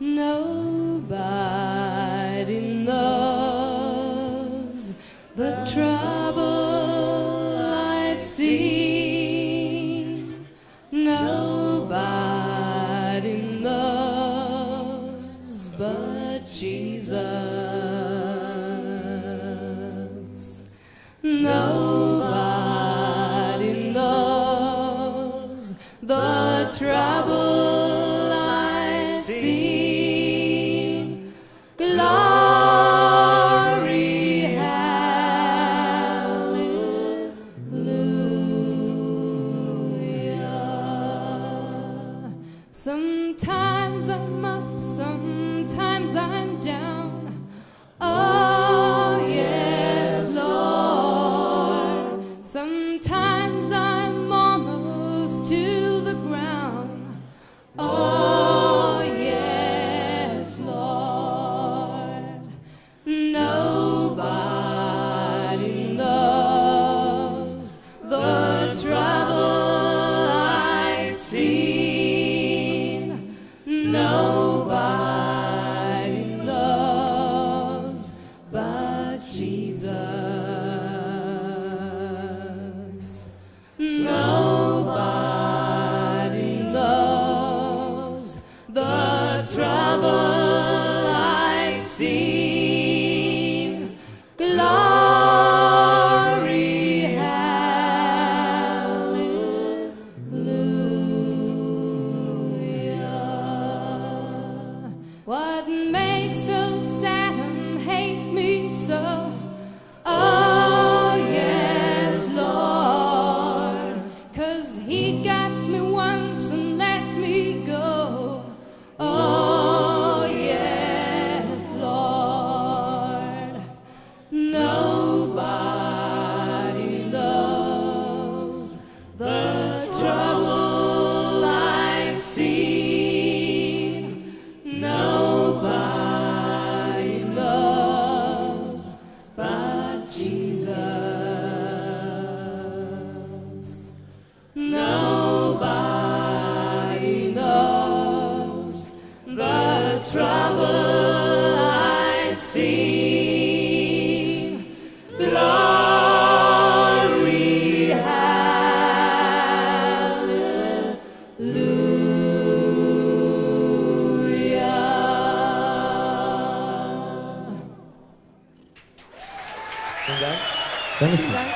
Nobody knows the trouble I've seen. Nobody knows but Jesus. Nobody knows the trouble I've seen. Glory, hallelujah. Sometimes I'm up, sometimes I'm down. Oh, yes, Lord. Sometimes I'm almost to the ground. Oh, yes, Lord. Nobody knows the trouble I've seen. Nobody knows but Jesus. Nobody knows the trouble I've seen. Glory, hallelujah. What makes old Saturn hate me so? Oh, yes, Lord. 'Cause he got me once and let me go. Oh, yes, Lord. Nobody knows the trouble I've seen. Nobody knows but Jesus. Nobody knows the trouble I've seen. Glory, hallelujah. Vielen Dank. Dankeschön.